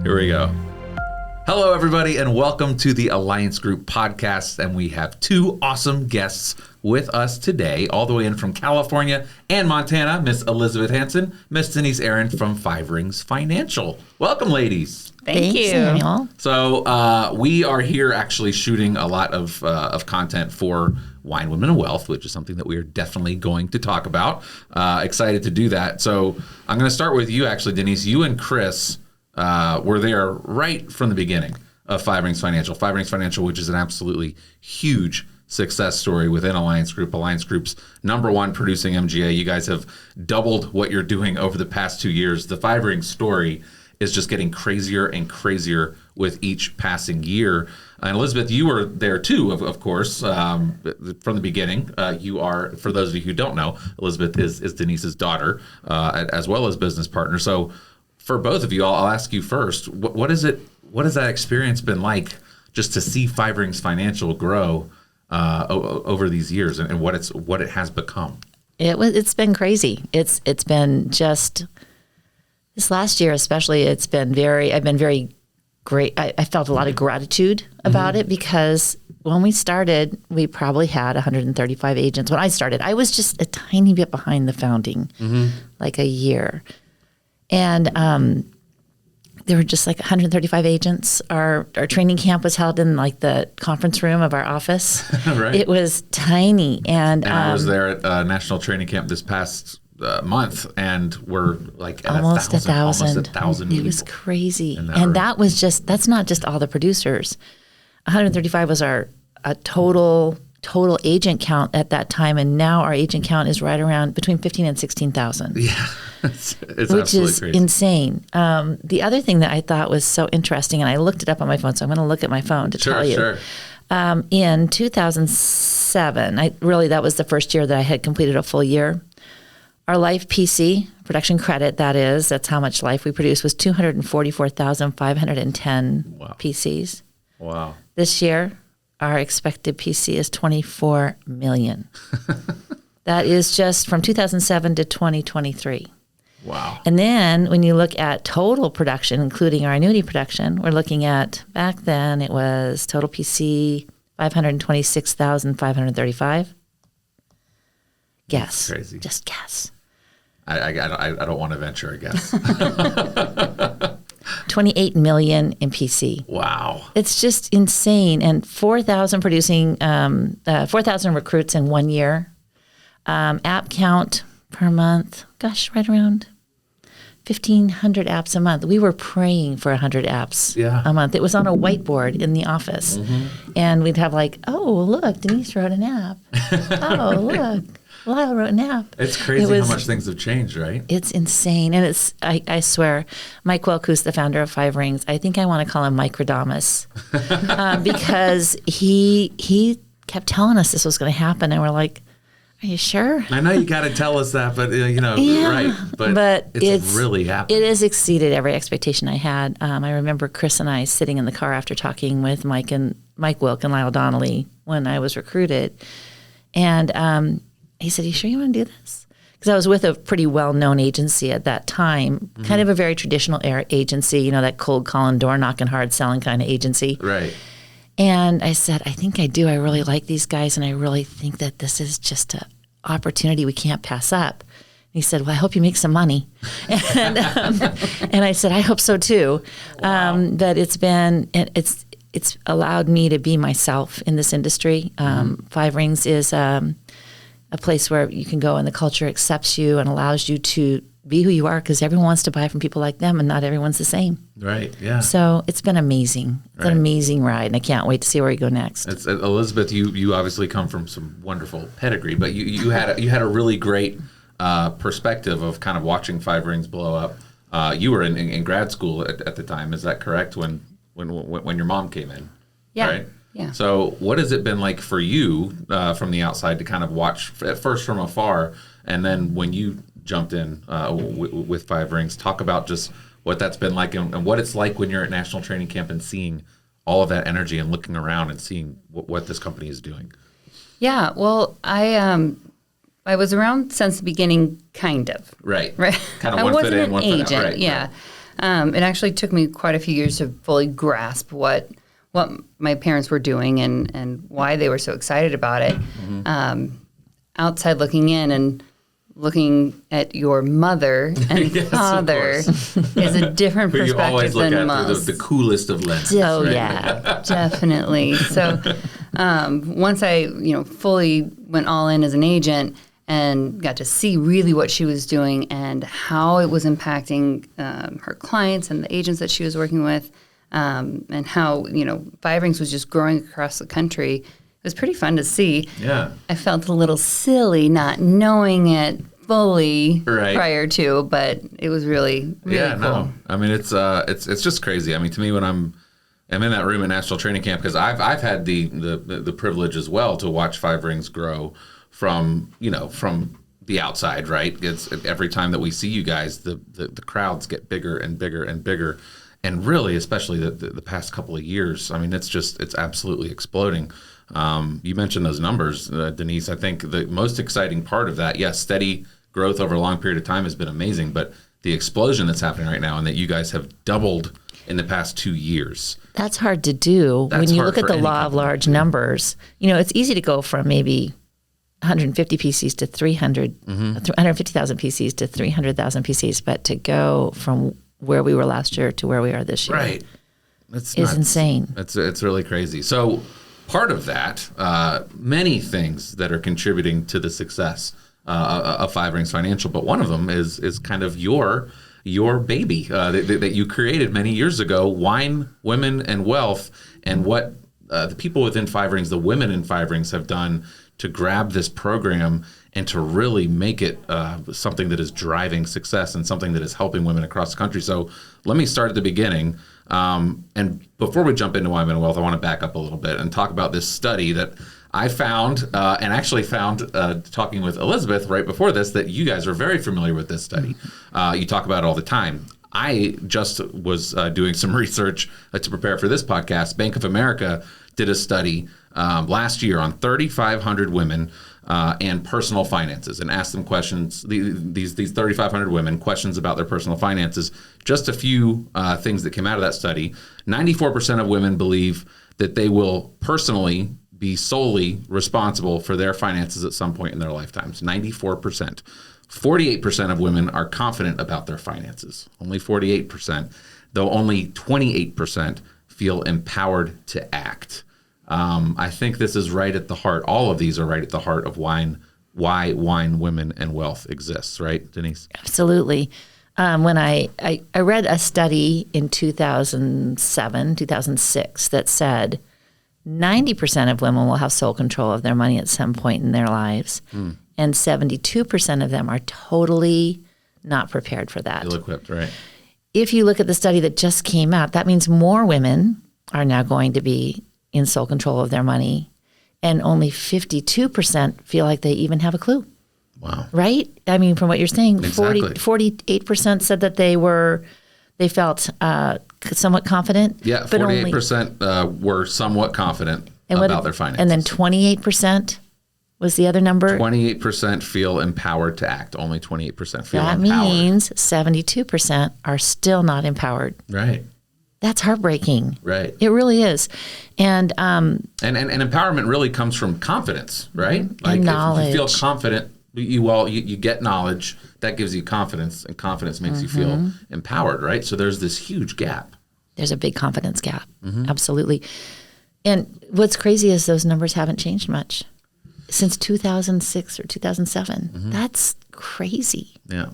Here we go. Hello, everybody, and welcome to the Alliance Group podcast. And we have two awesome guests with us today, all the way in from California and Montana, Miss Elizabeth Hansen, Miss Denise Arand from Five Rings Financial. Welcome, ladies. Thank you. Samuel. So we are here actually shooting a lot of content for Wine, Women, and Wealth, which is something that we are definitely going to talk about. Excited to do that. So I'm going to start with you, actually, Denise. You and Chris were there right from the beginning of Five Rings Financial. Five Rings Financial, which is an absolutely huge success story within Alliance Group. Alliance Group's #1 producing MGA. You guys have doubled what you're doing over the past 2 years. The Five Rings story is just getting crazier and crazier with each passing year. And Elizabeth, you were there too, of course, from the beginning. You are, for those of you who don't know, Elizabeth is Denise's daughter, as well as business partner. So for both of you, I'll ask you first, what has that experience been like just to see Five Rings Financial grow over these years and what it has become? It's been crazy. It's been just this last year especially. I've been very great. I felt a lot of gratitude about it because when we started, we probably had 135 agents. When I started, I was just a tiny bit behind the founding, like a year. And there were just like 135 agents. Our training camp was held in like the conference room of our office. Right. It was tiny. And I was there at National Training Camp this past month, and we're like at almost 1,000. Almost 1,000 It people. was crazy. And that's not just all the producers. 135 was our total agent count at that time, and now our agent count is right around between 15 and 16,000. Yeah, it's which is crazy. Insane. The other thing that I thought was so interesting, and I looked it up on my phone, so I'm going to look at my phone to tell you. Sure. In 2007, that was the first year that I had completed a full year. Our life PC, production credit, that's how much life we produced, was 244,510 PCs. Wow. This year, our expected PC is 24 million. That is just from 2007 to 2023. Wow. And then when you look at total production, including our annuity production, we're looking at, back then it was total PC 526,535. Guess. That's crazy. Just guess. I don't want to venture a guess. 28 million in PC. Wow. It's just insane. And 4,000 producing, 4,000 recruits in 1 year. App count per month, right around 1,500 apps a month. We were praying for 100 apps a month. It was on a whiteboard in the office. And we'd have like, oh, look, Denise wrote an app. Oh, look. Lyle wrote an app. It's crazy how much things have changed, right? It's insane. And I swear, Mike Welk, who's the founder of Five Rings, I think I want to call him Mike Radamus because he kept telling us this was going to happen. And we're like, are you sure? I know you got to tell us that, but right. But it's really happened. It has exceeded every expectation I had. I remember Chris and I sitting in the car after talking with Mike Welk and Lyle Donnelly when I was recruited. And he said, "You sure you want to do this?" Because I was with a pretty well-known agency at that time, kind of a very traditional agency, that cold calling, door knocking, hard selling kind of agency. Right. And I said, I think I do. I really like these guys, and I really think that this is just an opportunity we can't pass up. And he said, well, I hope you make some money. And I said, I hope so too. Wow. But it's allowed me to be myself in this industry. Five Rings is a place where you can go and the culture accepts you and allows you to be who you are, because everyone wants to buy from people like them and not everyone's the same. Right, yeah. So it's been amazing. It's an amazing ride, and I can't wait to see where you go next. Elizabeth, you obviously come from some wonderful pedigree, but you had a really great perspective of kind of watching Five Rings blow up. You were in grad school at the time, is that correct, when your mom came in? Yeah. Right? Yeah. So what has it been like for you from the outside to kind of watch, at first from afar, and then when you jumped in with Five Rings, talk about just what that's been like and what it's like when you're at National Training Camp and seeing all of that energy and looking around and seeing what this company is doing. Yeah, well, I was around since the beginning, kind of. Right. Right. Kind of I one wasn't foot in, an one foot agent, out. Right. yeah. It actually took me quite a few years to fully grasp what my parents were doing and why they were so excited about it. Outside looking in and looking at your mother and Yes, father is a different Who you perspective always look than at most. through the coolest of lenses. Oh, right? yeah. Definitely. So once I, fully went all in as an agent and got to see really what she was doing and how it was impacting her clients and the agents that she was working with, and how, Five Rings was just growing across the country. It was pretty fun to see. Yeah. I felt a little silly not knowing it fully Right. prior to, but it was really, really cool. No. I mean, it's just crazy. I mean, to me, when I'm in that room at National Training Camp, because I've had the privilege as well to watch Five Rings grow from the outside, right? It's every time that we see you guys, the crowds get bigger and bigger and bigger, and really, especially the past couple of years, I mean, it's absolutely exploding. You mentioned those numbers, Denise. I think the most exciting part of that, yes, steady growth over a long period of time has been amazing, but the explosion that's happening right now and that you guys have doubled in the past 2 years. That's hard to do. That's when you hard look at for the any law of company large to do. numbers, it's easy to go from maybe 150 PCs to 150,000 PCs to 300,000 PCs, but to go from where we were last year to where we are this year. Right. It's Is insane. It's really crazy. So part of that, many things that are contributing to the success of Five Rings Financial, but one of them is kind of your baby that you created many years ago, Wine, Women, and Wealth, and what the people within Five Rings, the women in Five Rings, have done to grab this program and to really make it something that is driving success and something that is helping women across the country. So let me start at the beginning. And before we jump into Wine, Women, and Wealth, I want to back up a little bit and talk about this study that I found, and actually found talking with Elizabeth right before this, that you guys are very familiar with this study. You talk about it all the time. I just was doing some research to prepare for this podcast. Bank of America did a study last year on 3,500 women and personal finances, and asked them questions. These 3,500 women questions about their personal finances. Just a few things that came out of that study. 94% of women believe that they will personally be solely responsible for their finances at some point in their lifetimes. 94%. 48% of women are confident about their finances. Only 48%, though only 28% feel empowered to act. I think this is right at the heart. All of these are right at the heart of why Wine, Women, and Wealth exists, right, Denise? Absolutely. When I read a study in 2007, 2006 that said 90% of women will have sole control of their money at some point in their lives, and 72% of them are totally not prepared for that. Ill-equipped, right? If you look at the study that just came out, that means more women are now going to be in sole control of their money, and only 52% feel like they even have a clue. Wow. Right? I mean, from what you're saying, Exactly. 48% said that they felt somewhat confident. Yeah, but 48% were somewhat confident about their finances. And then 28% was the other number. 28% feel empowered to act. Only 28% feel That empowered. means 72% are still not empowered. Right. That's heartbreaking. Right. It really is. And And empowerment really comes from confidence, right? Like knowledge. if you feel confident, you get knowledge, that gives you confidence, and confidence makes you feel empowered, right? So there's this huge gap. there's a big confidence gap. Absolutely. And what's crazy is those numbers haven't changed much since 2006 or 2007. That's crazy. Yeah.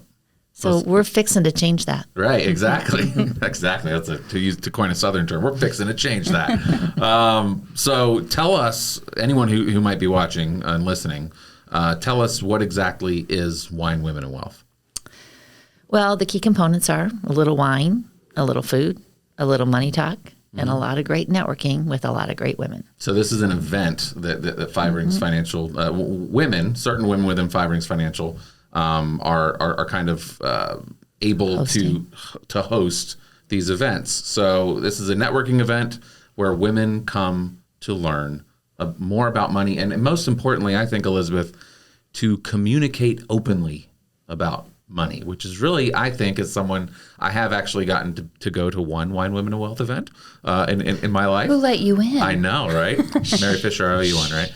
So we're fixing to change that. Right, exactly. Exactly. That's to coin a Southern term. We're fixing to change that. So tell us, anyone who might be watching and listening, tell us what exactly is Wine, Women, and Wealth? Well, the key components are a little wine, a little food, a little money talk, and a lot of great networking with a lot of great women. So this is an event that Five Rings Financial, women, certain women within Five Rings Financial are kind of able to host these events. So this is a networking event where women come to learn more about money, and most importantly, I think, Elizabeth, to communicate openly about money, which is really, I think, as someone, I have actually gotten to go to one Wine, Women, and Wealth event in my life. Who let you in? I know, right? Mary Fisher, I owe you one, right?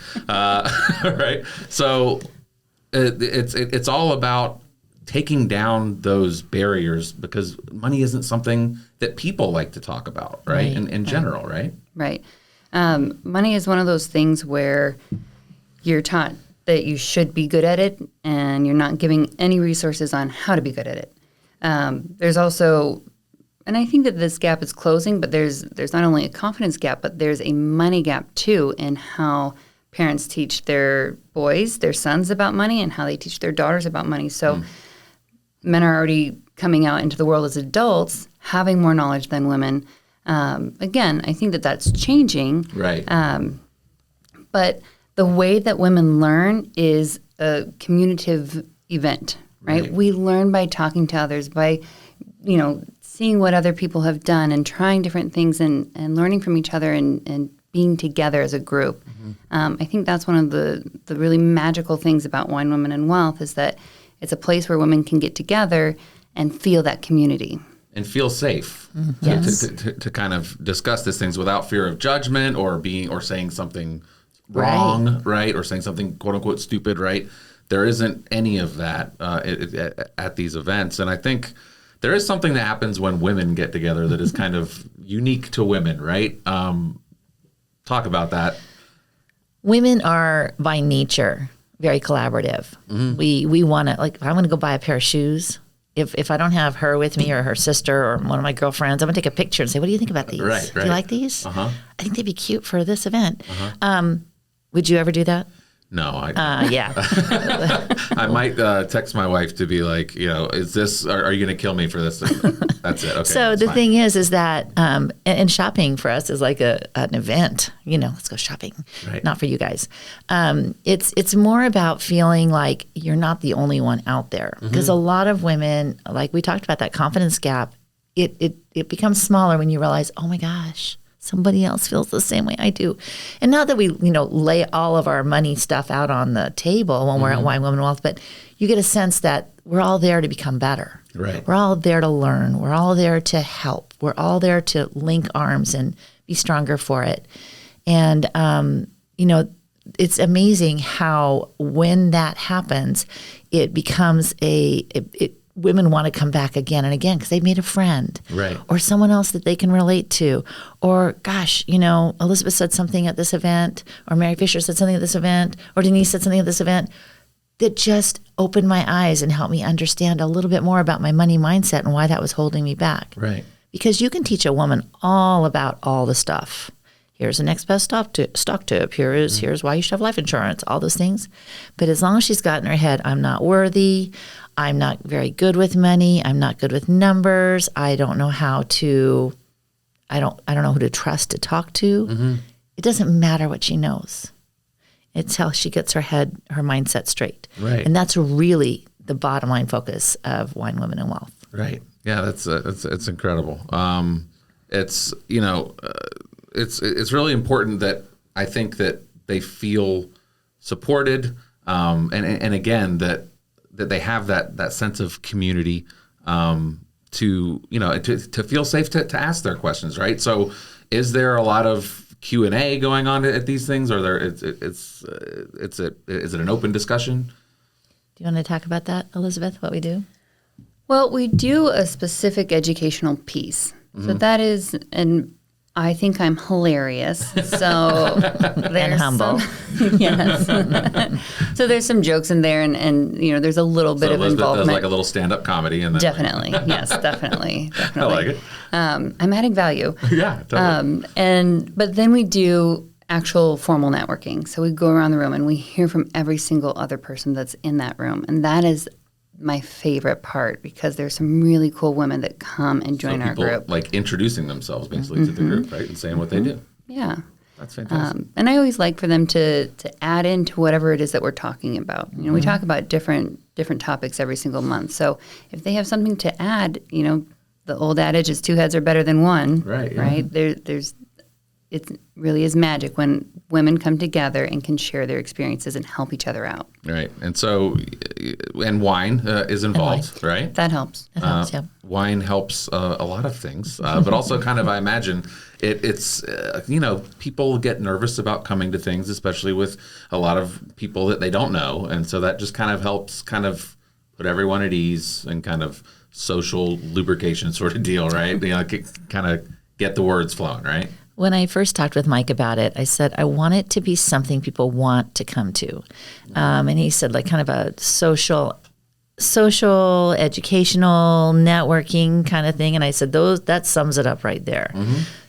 Right. So it's all about taking down those barriers, because money isn't something that people like to talk about, right? In general, right? Right. Money is one of those things where you're taught that you should be good at it, and you're not giving any resources on how to be good at it. There's also, and I think that this gap is closing, but there's not only a confidence gap, but there's a money gap too in how parents teach their boys, their sons about money, and how they teach their daughters about money. So men are already coming out into the world as adults, having more knowledge than women. Again, I think that that's changing. Right. But the way that women learn is a communicative event, right? We learn by talking to others, by, seeing what other people have done and trying different things and learning from each other and being together as a group. I think that's one of the really magical things about Wine, Women, and Wealth, is that it's a place where women can get together and feel that community. And feel safe Yes. to kind of discuss these things without fear of judgment or saying something wrong, right? Or saying something quote unquote stupid, right? There isn't any of that at these events. And I think there is something that happens when women get together that is kind of unique to women, right? Talk about that. Women are by nature very collaborative. We want to, like, if I want to go buy a pair of shoes, if I don't have her with me or her sister or one of my girlfriends, I'm going to take a picture and say, what do you think about these? Right. Do you like these? I think they'd be cute for this event. Would you ever do that? No, Yeah. I might text my wife to be like, is this, are you going to kill me for this? That's it. Okay. So the thing is that, and shopping for us is like an event, let's go shopping, Right. Not for you guys. It's more about feeling like you're not the only one out there, because a lot of women, like we talked about that confidence gap, it becomes smaller when you realize, oh my gosh, somebody else feels the same way I do. And not that we, lay all of our money stuff out on the table when we're at Wine, Women, and Wealth, but you get a sense that we're all there to become better. Right. We're all there to learn. We're all there to help. We're all there to link arms and be stronger for it. And, it's amazing how when that happens, it becomes women want to come back again and again because they've made a friend, right, or someone else that they can relate to, or gosh, Elizabeth said something at this event, or Mary Fisher said something at this event, or Denise said something at this event that just opened my eyes and helped me understand a little bit more about my money mindset and why that was holding me back. Right. Because you can teach a woman all about all the stuff. Here's the next best stock tip. Here's why you should have life insurance, all those things. But as long as she's got in her head, I'm not worthy, I'm not very good with money, I'm not good with numbers, I don't know how to, I don't know who to trust to talk to. It doesn't matter what she knows. It's how she gets her mindset straight. Right. And that's really the bottom line focus of Wine, Women, and Wealth. Right. Yeah, that's it's incredible. It's it's really important that I think that they feel supported, and again that they have that sense of community, to feel safe to ask their questions. Right. So, is there a lot of Q&A going on at these things, or is it an open discussion? Do you want to talk about that, Elizabeth, what we do? Well, we do a specific educational piece. So that is, and I think I'm hilarious. So And humble. Yes. So there's some jokes in there, and there's a little bit So of Elizabeth involvement. does like a little stand-up comedy, and then Definitely, yes, definitely. I like it. I'm adding value. Yeah, totally. But then we do actual formal networking. So we go around the room and we hear from every single other person that's in that room, and that is my favorite part, because there's some really cool women that come and join our people, group. like introducing themselves basically to the group, right, and saying what they do. Yeah. That's fantastic. And I always like for them to add into whatever it is that we're talking about. We talk about different topics every single month. So if they have something to add, the old adage is two heads are better than one. Right, yeah. Right. It's it really is magic when women come together and can share their experiences and help each other out. Right. And so, and wine is involved, right? That helps. It helps, yeah. Wine helps a lot of things, but also kind of, I imagine, it's people get nervous about coming to things, especially with a lot of people that they don't know. And so that just kind of helps kind of put everyone at ease and kind of social lubrication sort of deal, right? Kind of get the words flowing, right? When I first talked with Mike about it, I said, I want it to be something people want to come to. And he said, like kind of a social, educational, networking kind of thing. And I said, that sums it up right there.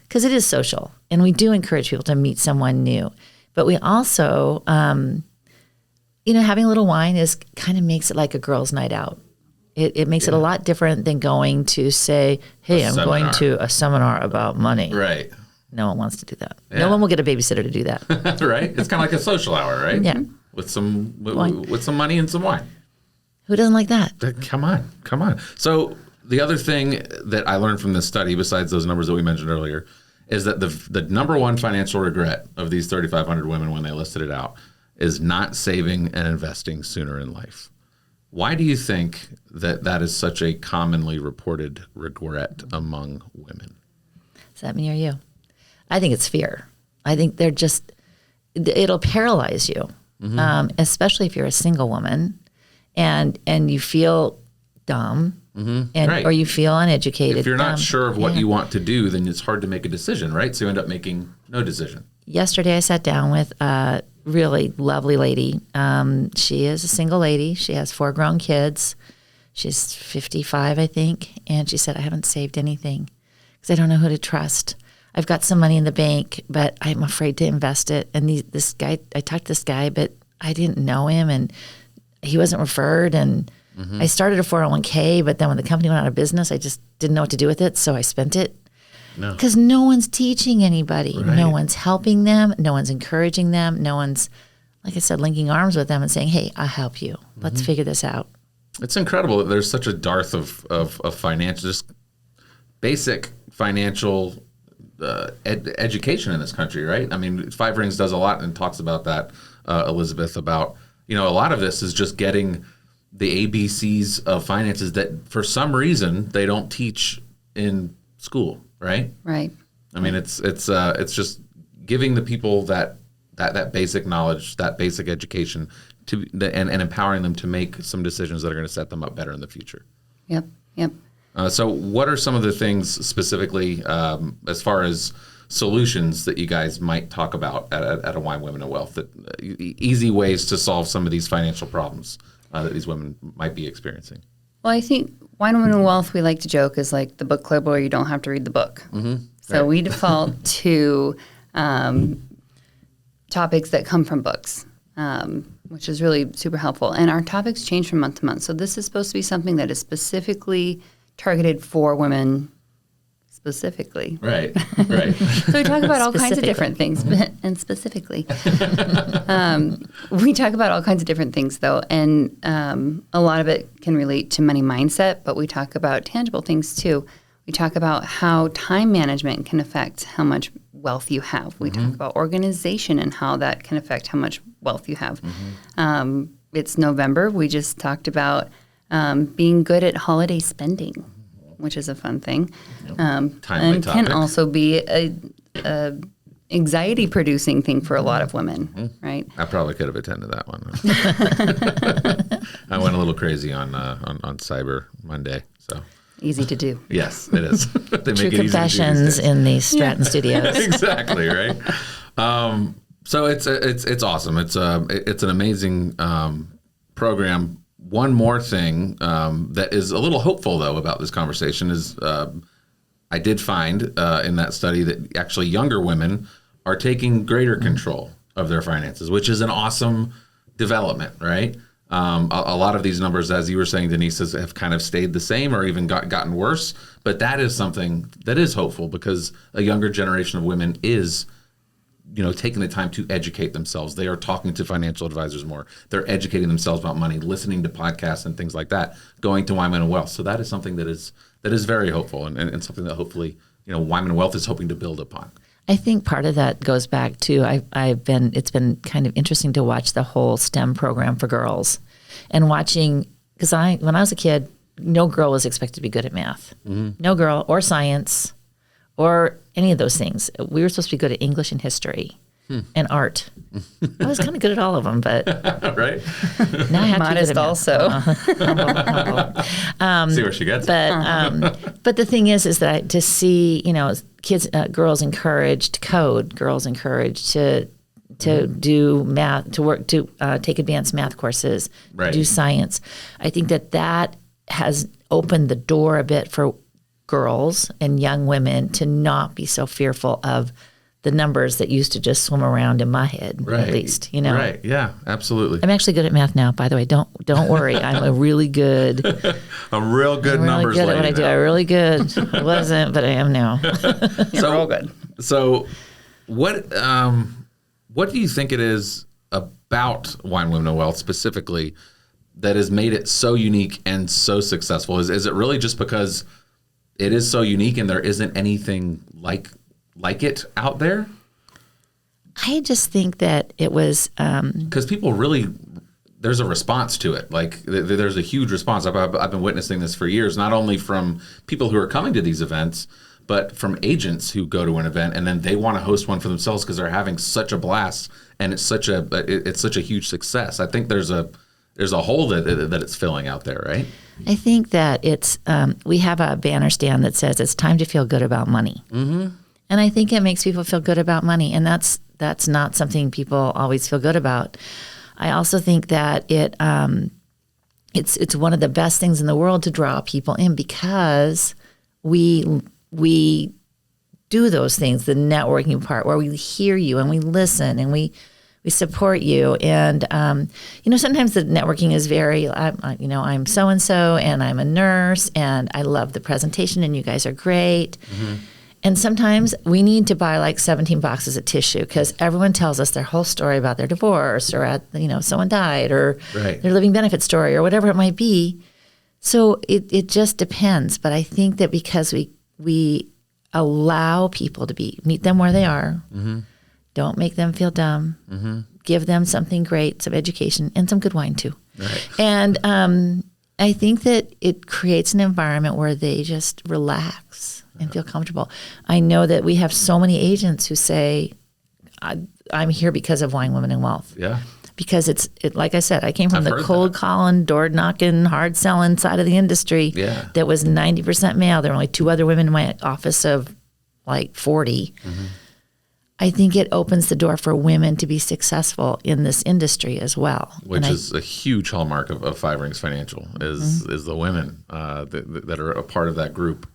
Because it is social. And we do encourage people to meet someone new. But we also, having a little wine kind of makes it like a girls' night out. It makes it a lot different than going to say, hey, I'm going to a seminar about money. Right. No one wants to do that. Yeah. No one will get a babysitter to do that. Right? It's kind of like a social hour, right? Yeah. With some money and some wine. Who doesn't like that? Come on. So the other thing that I learned from this study, besides those numbers that we mentioned earlier, is that the number one financial regret of these 3,500 women when they listed it out is not saving and investing sooner in life. Why do you think that is such a commonly reported regret among women? Is that me or you? I think it's fear. I think it'll paralyze you, especially if you're a single woman and you feel dumb or you feel uneducated. If you're not sure of what you want to do, then it's hard to make a decision, right? So you end up making no decision. Yesterday I sat down with a really lovely lady. She is a single lady. She has 4 grown kids. She's 55, I think. And she said, I haven't saved anything because I don't know who to trust. I've got some money in the bank, but I'm afraid to invest it. And this guy, I talked to this guy, but I didn't know him and he wasn't referred. And I started a 401k, but then when the company went out of business, I just didn't know what to do with it. So I spent it. Because no one's teaching anybody. Right. No one's helping them. No one's encouraging them. No one's, like I said, linking arms with them and saying, hey, I'll help you. Let's figure this out. It's incredible that there's such a dearth of financial, just basic financial education in this country, right? I mean, Five Rings does a lot and talks about that, Elizabeth, about, a lot of this is just getting the ABCs of finances that for some reason they don't teach in school, right? Right. I mean, it's just giving the people that basic knowledge, that basic education and empowering them to make some decisions that are going to set them up better in the future. Yep. So what are some of the things specifically as far as solutions that you guys might talk about at a Wine, Women, and Wealth, that easy ways to solve some of these financial problems that these women might be experiencing? Well, I think Wine, Women, and Wealth, we like to joke, is like the book club where you don't have to read the book. So we default to topics that come from books, which is really super helpful. And our topics change from month to month. So this is supposed to be something that is specifically targeted for women specifically. Right. So we talk about all kinds of different things, and specifically. We talk about all kinds of different things, though, and a lot of it can relate to money mindset, but we talk about tangible things, too. We talk about how time management can affect how much wealth you have. We talk about organization and how that can affect how much wealth you have. It's November. We just talked about being good at holiday spending, which is a fun thing, and topic. can also be a anxiety-producing thing for a lot of women, right? I probably could have attended that one. I went a little crazy on Cyber Monday, so. Easy to do. Yes, it is. They True confessions in the Stratton studios. Exactly, right? So it's awesome. It's an amazing program. One more thing that is a little hopeful, though, about this conversation is I did find in that study that actually younger women are taking greater control of their finances, which is an awesome development, right? A lot of these numbers, as you were saying, Denise, have kind of stayed the same or even gotten worse. But that is something that is hopeful because a younger generation of women is taking the time to educate themselves. They are talking to financial advisors more. They're educating themselves about money, listening to podcasts and things like that, going to Wine, Women, and Wealth. So that is something that is very hopeful and something that hopefully, Wine, Women, and Wealth is hoping to build upon. I think part of that goes back to it's been kind of interesting to watch the whole STEM program for girls, and watching, because when I was a kid, no girl was expected to be good at math, no girl, or science, or any of those things. We were supposed to be good at English and history and art. I was kind of good at all of them, but right. Now I have modest to be also. See where she gets. But the thing is that to see, kids, girls encouraged to code, girls encouraged to do math, to work, to take advanced math courses, right. do science. I think that has opened the door a bit for girls and young women to not be so fearful of the numbers that used to just swim around in my head, right. at least, Right. Yeah, absolutely. I'm actually good at math now, by the way. Don't worry. I'm a really good. I'm real good numbers good at what I do. I'm really good. I wasn't, but I am now. You're real good. So what do you think it is about Wine Women and Wealth specifically that has made it so unique and so successful? Is it really just because it is so unique and there isn't anything like it out there? I just think that it was because people really, there's a response to it. Like there's a huge response. I've been witnessing this for years, not only from people who are coming to these events, but from agents who go to an event and then they want to host one for themselves because they're having such a blast and it's such a huge success. I think there's a hole that it's filling out there, right? I think that it's we have a banner stand that says it's time to feel good about money. Mm-hmm. And I think it makes people feel good about money, and that's not something people always feel good about. I also think that it's one of the best things in the world to draw people in because we do those things, the networking part, where we hear you and we listen and we support you. And sometimes the networking is very, I'm so and so, and I'm a nurse, and I love the presentation, and you guys are great. Mm-hmm. And sometimes we need to buy like 17 boxes of tissue because everyone tells us their whole story about their divorce or someone died or right. their living benefit story or whatever it might be. So it just depends. But I think that because we allow people to meet them where they are, mm-hmm. don't make them feel dumb, mm-hmm. give them something great, some education, and some good wine too. Right. And I think that it creates an environment where they just relax and feel comfortable. I know that we have so many agents who say, I'm here because of Wine Women and Wealth. Yeah. Because it's like I said, I came from the cold calling, door knocking, hard selling side of the industry that was 90% male. There were only 2 other women in my office of like 40. Mm-hmm. I think it opens the door for women to be successful in this industry as well. Which is a huge hallmark of Five Rings Financial is the women that are a part of that group.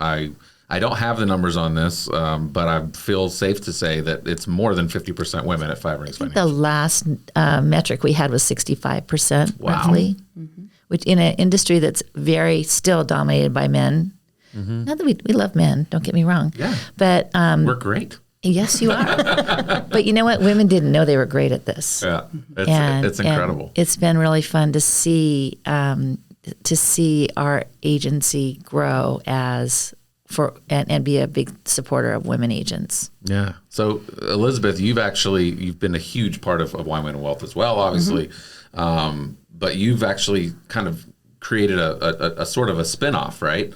I don't have the numbers on this, but I feel safe to say that it's more than 50% women at Five Rings Financial. The last metric we had was 65%, wow. roughly, which in an industry that's very still dominated by men. Mm-hmm. Not that we love men, don't get me wrong. Yeah. But we're great. Yes, you are. But you know what? Women didn't know they were great at this. Yeah, it's incredible. And it's been really fun to see our agency grow and be a big supporter of women agents. Yeah. So Elizabeth, you've been a huge part of Wine Women and Wealth as well, obviously, mm-hmm. But you've actually kind of created a sort of a spinoff, right?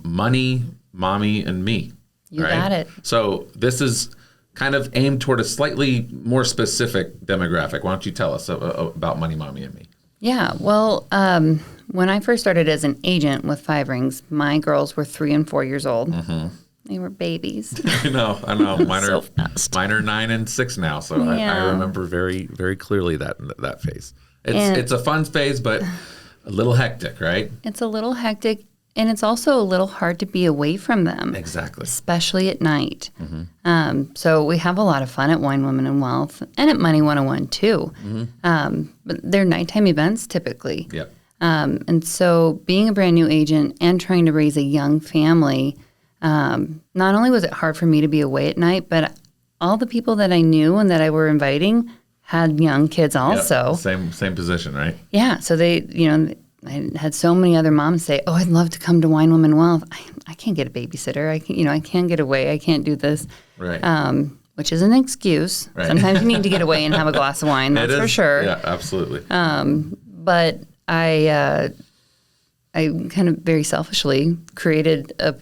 Money, Mommy, and Me. You got it. So this is kind of aimed toward a slightly more specific demographic. Why don't you tell us about Money, Mommy, and Me? Yeah. Well, when I first started as an agent with Five Rings, my girls were 3 and 4 years old. Mm-hmm. They were babies. I know. Mine are 9 and 6 now, so yeah. I remember very, very clearly that phase. It's a fun phase, but a little hectic, right? It's a little hectic. And it's also a little hard to be away from them. Exactly. Especially at night. Mm-hmm. So we have a lot of fun at Wine Women and Wealth and at Money 101 too. Mm-hmm. But they're nighttime events typically. Yep. And so being a brand new agent and trying to raise a young family, not only was it hard for me to be away at night, but all the people that I knew and that I were inviting had young kids also. Yep. Same position, right? Yeah. So they, I had so many other moms say, "Oh, I'd love to come to Wine Women Wealth. I can't get a babysitter. I can't get away. I can't do this." Right. Which is an excuse. Right. Sometimes you need to get away and have a glass of wine. That's for sure. Yeah, absolutely. But I kind of very selfishly created a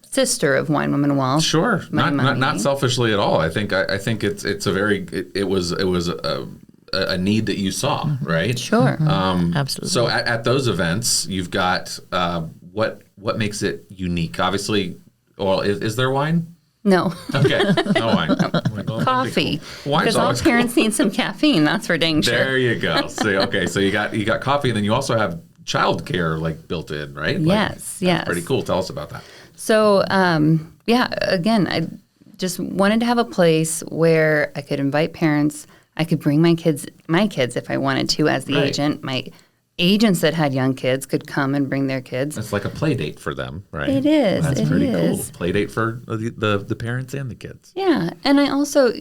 sister of Wine Women Wealth. Sure, My money. not selfishly at all. I think it's a very it was a need that you saw, right? Sure. Absolutely. So at those events, you've got what makes it unique. Obviously, well, is there wine? No. Okay, no wine. Coffee. Cool. Wine's Because all always parents need some caffeine. That's for dang sure. There you go. So you got coffee, and then you also have childcare like built in, right? Yes. That's pretty cool. Tell us about that. So, again, I just wanted to have a place where I could invite parents. I could bring my kids if I wanted to as the Right. agent. My agents that had young kids could come and bring their kids. It's like a play date for them, right? It is. That's It pretty is. cool. Play date for the parents and the kids. Yeah. And I also,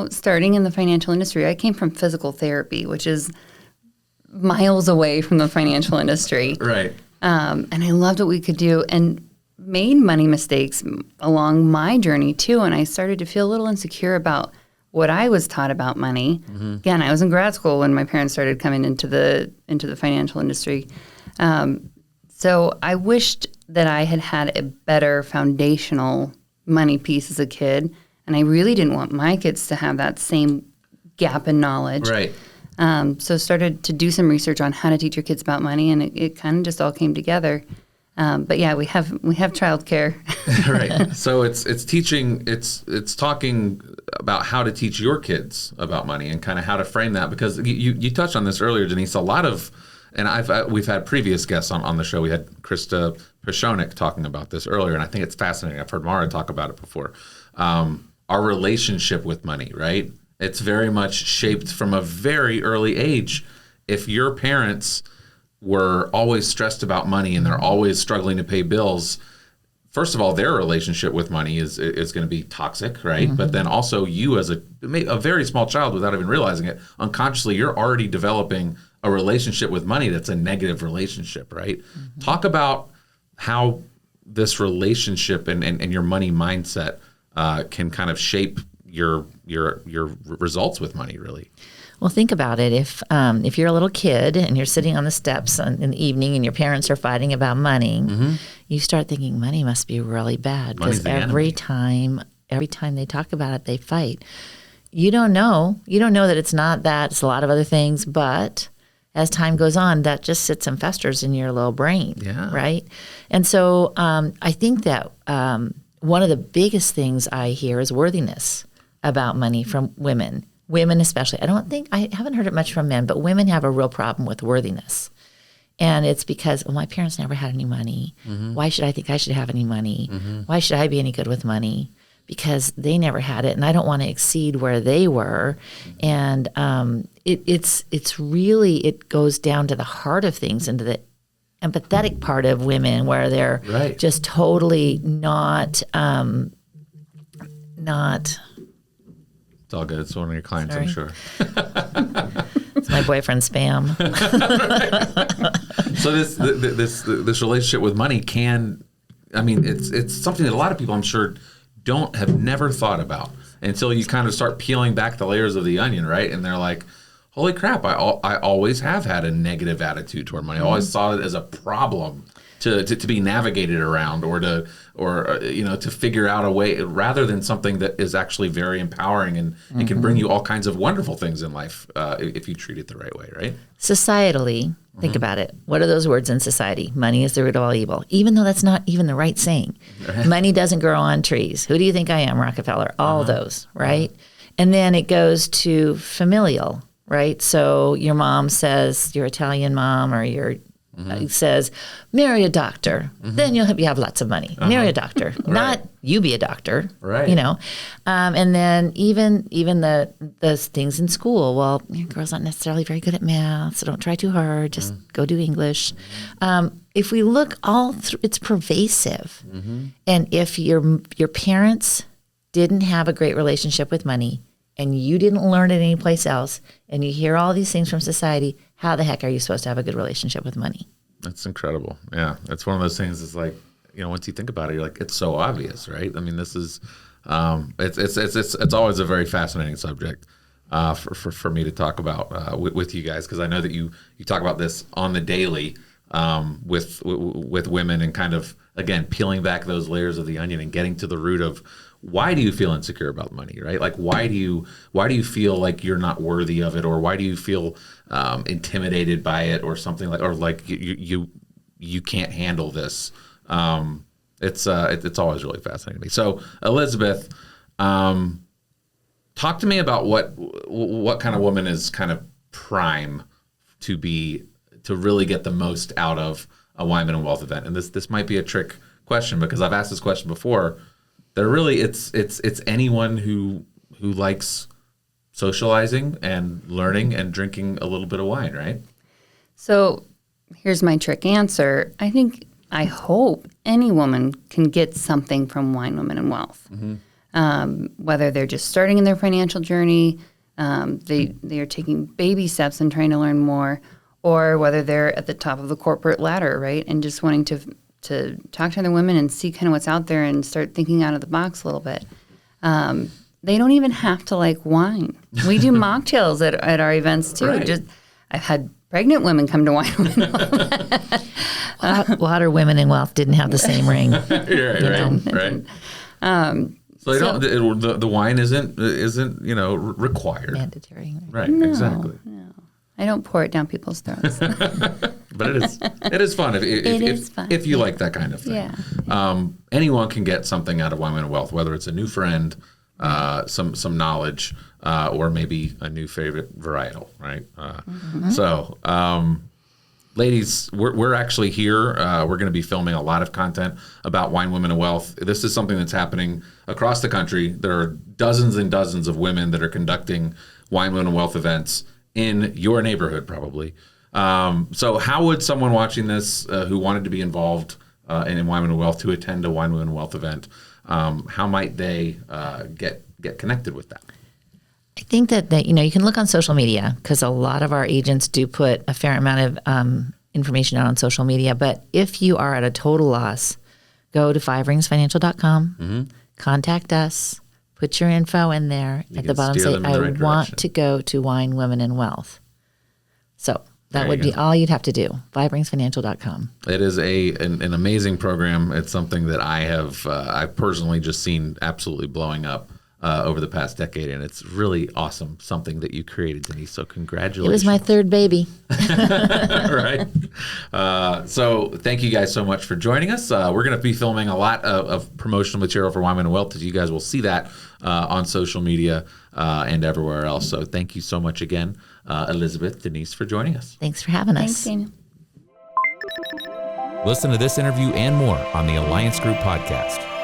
starting in the financial industry, I came from physical therapy, which is miles away from the financial industry. Right. And I loved what we could do and made money mistakes along my journey too. And I started to feel a little insecure about what I was taught about money. Again, I was in grad school when my parents started coming into the financial industry. So I wished that I had a better foundational money piece as a kid. And I really didn't want my kids to have that same gap in knowledge. Right. So started to do some research on how to teach your kids about money, and it kind of just all came together. But yeah, we have childcare. Right. So it's teaching, it's talking about how to teach your kids about money and kind of how to frame that, because you touched on this earlier, Denise. A lot of, and we've had previous guests on the show. We had Krista Pashonik talking about this earlier, and I think it's fascinating. I've heard Mara talk about it before. Our relationship with money, right? It's very much shaped from a very early age. If your parents were always stressed about money and they're always struggling to pay bills, first of all, their relationship with money is going to be toxic, right? But then also you as a very small child, without even realizing it, unconsciously, you're already developing a relationship with money that's a negative relationship, right? Talk about how this relationship and your money mindset can kind of shape your results with money, really. Well, think about it. If you're a little kid and you're sitting on the steps in the evening and your parents are fighting about money, you start thinking money must be really bad, because every time they talk about it, they fight. You don't know that it's not that. It's a lot of other things, but as time goes on, that just sits and festers in your little brain, right? And so I think that one of the biggest things I hear is worthiness about money from women especially. I haven't heard it much from men, but women have a real problem with worthiness. And it's because, my parents never had any money. Why should I think I should have any money? Why should I be any good with money? Because they never had it, and I don't want to exceed where they were. And it's really, it goes down to the heart of things, into the empathetic part of women, where they're just totally not. It's all good. It's one of your clients, I'm sure. It's my boyfriend's spam. So this relationship with money it's something that a lot of people, I'm sure, have never thought about until you kind of start peeling back the layers of the onion, right? And they're like, holy crap, I always have had a negative attitude toward money. I always saw it as a problem to be navigated around, or to figure out a way, rather than something that is actually very empowering and it can bring you all kinds of wonderful things in life if you treat it the right way, right? Societally, think about it. What are those words in society? Money is the root of all evil, even though that's not even the right saying. Money doesn't grow on trees. Who do you think I am, Rockefeller? All those, right? And then it goes to familial, right? So your mom says, your Italian mom, or your says, marry a doctor, then you have lots of money. Marry a doctor, not you be a doctor, right? And then even the things in school. Well, your girl's not necessarily very good at math, so don't try too hard. Just go do English. If we look all through, it's pervasive. And if your parents didn't have a great relationship with money, and you didn't learn it anyplace else, and you hear all these things from society, how the heck are you supposed to have a good relationship with money? That's incredible. Yeah, it's one of those things. It's like, once you think about it, you're like, it's so obvious, right? I mean, this is it's always a very fascinating subject for me to talk about with you guys, because I know that you talk about this on the daily with women, and kind of, again, peeling back those layers of the onion and getting to the root of why do you feel insecure about money, right? Like, why do you feel like you're not worthy of it, or why do you feel intimidated by it, or something like, or like you can't handle this. It's always really fascinating to me. So, Elizabeth, talk to me about what kind of woman is kind of prime to really get the most out of a Wine, Women, and Wealth event. And this might be a trick question, because I've asked this question before. That really, it's anyone who likes socializing and learning and drinking a little bit of wine, right? So here's my trick answer. I hope any woman can get something from Wine, Women, and Wealth. Whether they're just starting in their financial journey, they are taking baby steps and trying to learn more, or whether they're at the top of the corporate ladder, right, and just wanting to talk to other women and see kind of what's out there and start thinking out of the box a little bit. They don't even have to like wine. We do mocktails at our events too. Right. I've had pregnant women come to Wine, Women, and Wealth. A lot of women in wealth didn't have the same ring. Right. So the wine isn't required. Mandatory. Right. Exactly. No. I don't pour it down people's throats. But it is fun if you like that kind of thing. Yeah. Anyone can get something out of Wine, Women, and Wealth, whether it's a new friend, some knowledge, or maybe a new favorite varietal, right? So, ladies, we're actually here. We're going to be filming a lot of content about Wine, Women, and Wealth. This is something that's happening across the country. There are dozens and dozens of women that are conducting Wine, Women, and Wealth events in your neighborhood, probably. So how would someone watching this who wanted to be involved in Wine, Women, and Wealth, to attend a Wine, Women, and Wealth event, how might they get connected with that? I think that you can look on social media, because a lot of our agents do put a fair amount of information out on social media. But if you are at a total loss, go to fiveringsfinancial.com, contact us, put your info in there. At the bottom, say, I want to go to Wine, Women, and Wealth. So that would be all you'd have to do, fiveringsfinancial.com. It is an amazing program. It's something that I've personally just seen absolutely blowing up over the past decade, and it's really awesome, something that you created, Denise. So congratulations. It was my third baby. Right. So thank you guys so much for joining us. We're going to be filming a lot of promotional material for Wine, Women, and Wealth. You guys will see that on social media and everywhere else. So thank you so much again, Elizabeth, Denise, for joining us. Thanks for having Thanks, us. Daniel. Listen to this interview and more on the Alliance Group podcast.